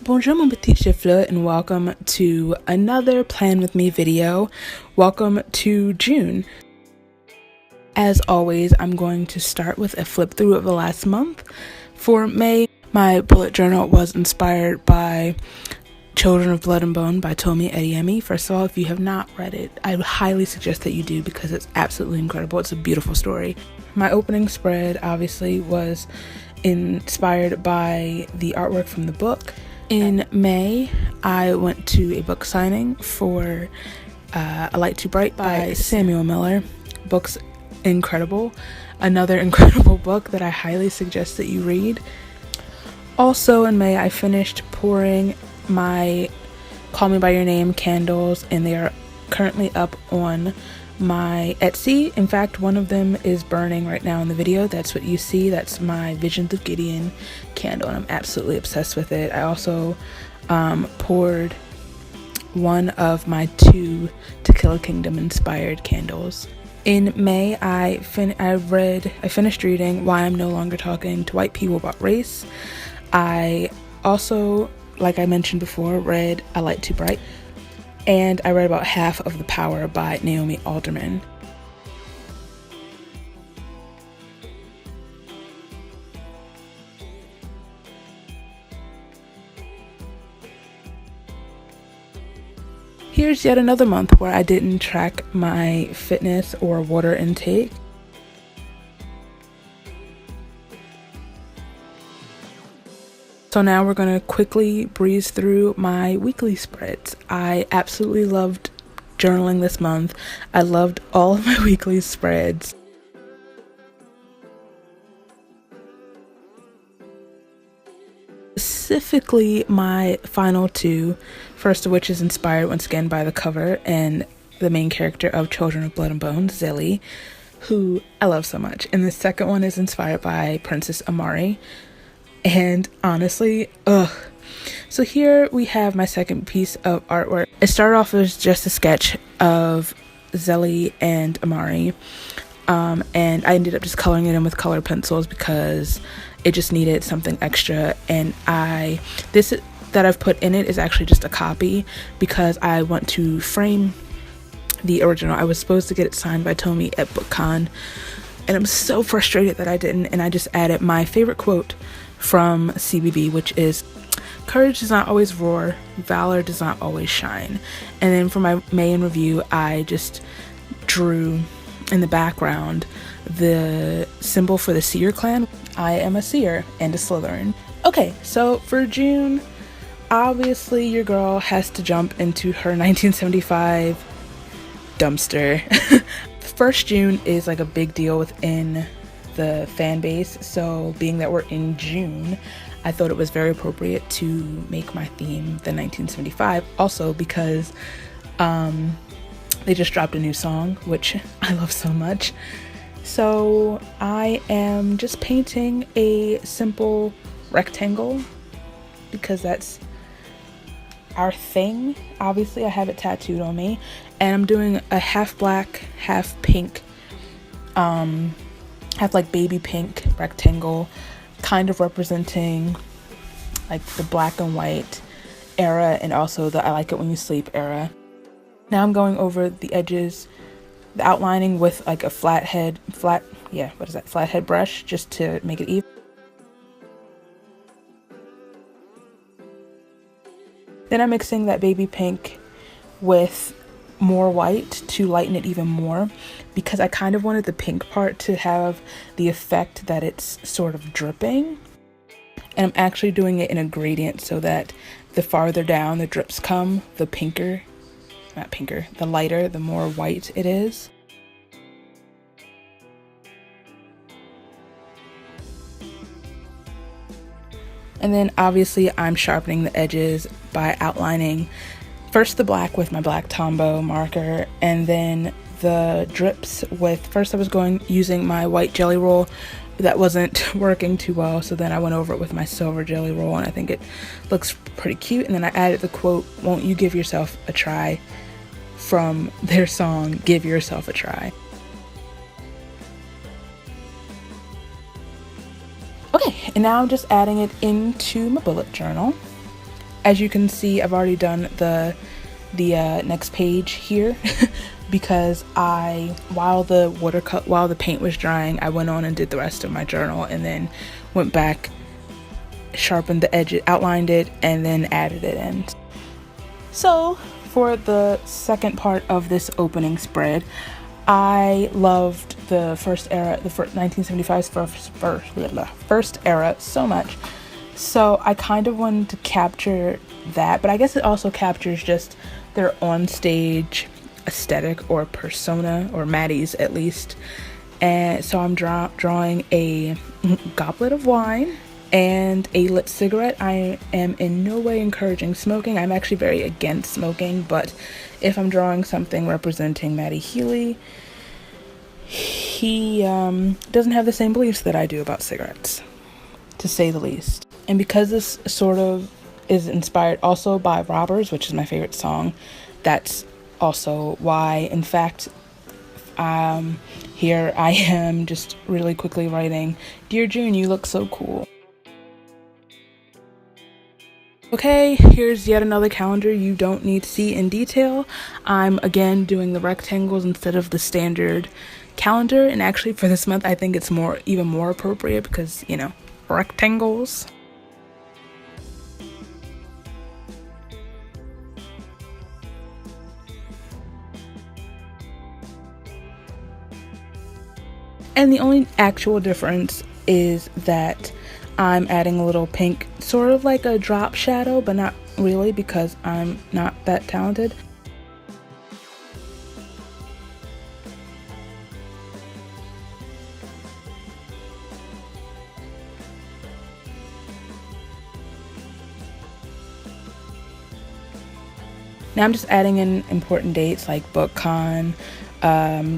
Bonjour mon petit chifleux and welcome to another Plan With Me video. Welcome to June. As always, I'm going to start with a flip through of the last month. For May, my bullet journal was inspired by Children of Blood and Bone by Tomi Adeyemi. First of all, if you have not read it, I highly suggest that you do because it's absolutely incredible. It's a beautiful story. My opening spread obviously was inspired by the artwork from the book. In May, I went to a book signing for A Light Too Bright by Samuel Miller. Book's incredible. Another incredible book that I highly suggest that you read. Also in May, I finished pouring my Call Me By Your Name candles, and they are currently up on my Etsy. In fact, one of them is burning right now in the video. That's what you see. That's my Visions of Gideon candle, and I'm absolutely obsessed with it. I also poured one of my 2 Tequila Kingdom inspired candles. In May, I finished reading Why I'm No Longer Talking to White People About Race. I also, like I mentioned before, read A Light Too Bright. And I read about half of The Power by Naomi Alderman. Here's yet another month where I didn't track my fitness or water intake. So now we're going to quickly breeze through my weekly spreads. I absolutely loved journaling this month. I loved all of my weekly spreads. Specifically my final 2, first of which is inspired once again by the cover and the main character of Children of Blood and Bone, Zilly, who I love so much. And the second one is inspired by Princess Amari. And honestly, so here we have my second piece of artwork. It started off as just a sketch of Zilly and Amari, and I ended up just coloring it in with colored pencils because it just needed something extra. And this that I've put in it is actually just a copy because I want to frame the original. I was supposed to get it signed by Tomi at BookCon, and I'm so frustrated that I didn't, and I just added my favorite quote from CBB, which is, "Courage does not always roar, valor does not always shine." And then for my May in review, I just drew in the background the symbol for the Seer clan. I am a Seer and a Slytherin. Okay, so for June, obviously your girl has to jump into her 1975 dumpster. First June is like a big deal within the fan base, so being that we're in June, I thought it was very appropriate to make my theme the 1975, also because they just dropped a new song, which I love so much. So I am just painting a simple rectangle because that's our thing. Obviously I have it tattooed on me, and I'm doing a half black, half pink, half like baby pink rectangle, kind of representing like the black and white era and also the I Like It When You Sleep era. Now I'm going over the edges, the outlining with like a flathead brush just to make it even. Then I'm mixing that baby pink with more white to lighten it even more because I kind of wanted the pink part to have the effect that it's sort of dripping. And I'm actually doing it in a gradient so that the farther down the drips come, the lighter, the more white it is. And then obviously I'm sharpening the edges by outlining first the black with my black Tombow marker, and then the drips with, first I was using my white jelly roll. That wasn't working too well, so then I went over it with my silver jelly roll, and I think it looks pretty cute. And then I added the quote, "Won't you give yourself a try?" from their song, Give Yourself a Try. Okay, and now I'm just adding it into my bullet journal. as you can see, I've already done the next page here because while the paint was drying, I went on and did the rest of my journal, and then went back, sharpened the edges, outlined it, and then added it in. So for the second part of this opening spread, I loved the first era, the 1975's first era so much. So I kind of wanted to capture that, but I guess it also captures just their on-stage aesthetic or persona, or Maddie's at least. And so I'm drawing a goblet of wine and a lit cigarette. I am in no way encouraging smoking. I'm actually very against smoking, but if I'm drawing something representing Maddie Healy, he doesn't have the same beliefs that I do about cigarettes, to say the least. And because this sort of is inspired also by Robbers, which is my favorite song, that's also why, in fact, here I am just really quickly writing, "Dear June, you look so cool." Okay, here's yet another calendar you don't need to see in detail. I'm again doing the rectangles instead of the standard calendar, and actually for this month I think it's even more appropriate because, you know, rectangles. And the only actual difference is that I'm adding a little pink, sort of like a drop shadow, but not really because I'm not that talented. Now I'm just adding in important dates like BookCon,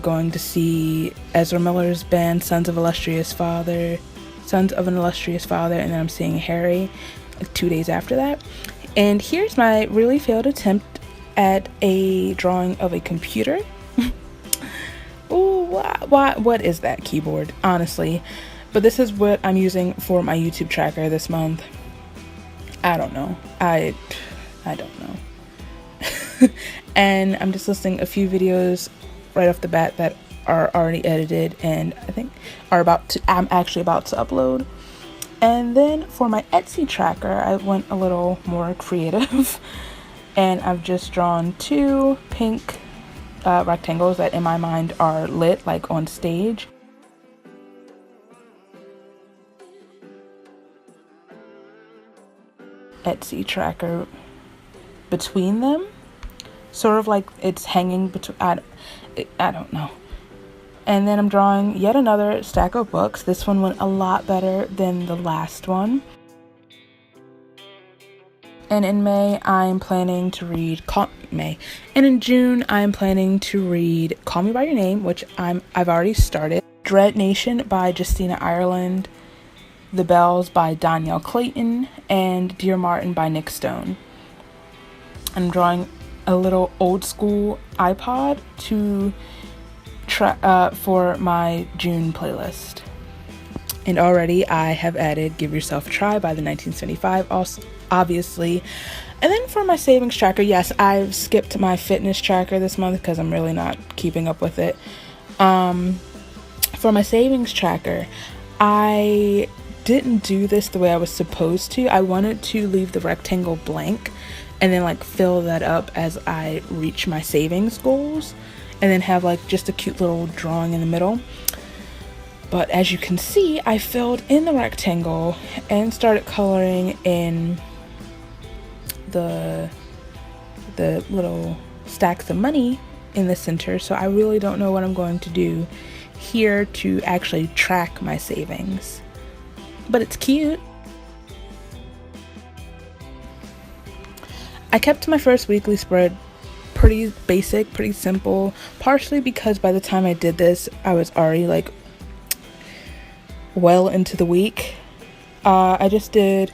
going to see Ezra Miller's band, Sons of an Illustrious Father, and then I'm seeing Harry 2 days after that. And here's my really failed attempt at a drawing of a computer. Ooh, what is that keyboard, honestly? But this is what I'm using for my YouTube tracker this month. I don't know. I don't know. And I'm just listing a few videos right off the bat that are already edited and I think I'm actually about to upload. And then for my Etsy tracker, I went a little more creative and I've just drawn 2 pink rectangles that in my mind are lit, like on stage. Etsy tracker between them, sort of like it's hanging between, I don't know. And then I'm drawing yet another stack of books. This one went a lot better than the last one. And in May, I'm planning to read And in June, I'm planning to read Call Me by Your Name, which I've already started. Dread Nation by Justina Ireland, The Bells by Danielle Clayton, and Dear Martin by Nick Stone. I'm drawing a little old school iPod to for my June playlist. And already I have added Give Yourself a Try by the 1975, also, obviously. And then for my savings tracker, yes, I've skipped my fitness tracker this month because I'm really not keeping up with it. For my savings tracker, I didn't do this the way I was supposed to. I wanted to leave the rectangle blank and then like fill that up as I reach my savings goals, and then have like just a cute little drawing in the middle. But as you can see, I filled in the rectangle and started coloring in the little stacks of money in the center. So I really don't know what I'm going to do here to actually track my savings, but it's cute. I kept my first weekly spread pretty basic, pretty simple, partially because by the time I did this, I was already like well into the week. I just did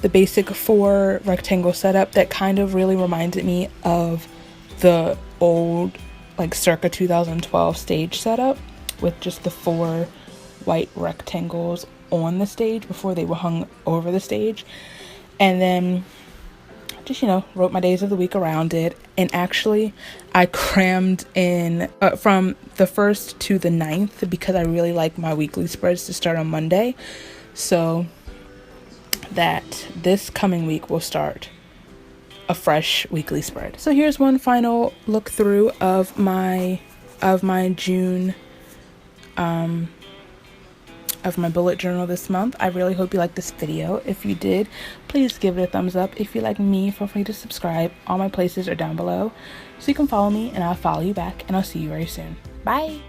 the basic 4 rectangle setup that kind of really reminded me of the old like circa 2012 stage setup, with just the 4 white rectangles on the stage before they were hung over the stage. And then just, wrote my days of the week around it. And actually, I crammed in from the 1st to the 9th because I really like my weekly spreads to start on Monday. So that this coming week will start a fresh weekly spread. So here's one final look through of my June of my bullet journal this month. I really hope you liked this video. If you did, please give it a thumbs up. If you like me, feel free to subscribe. All my places are down below so you can follow me and I'll follow you back, and I'll see you very soon. Bye.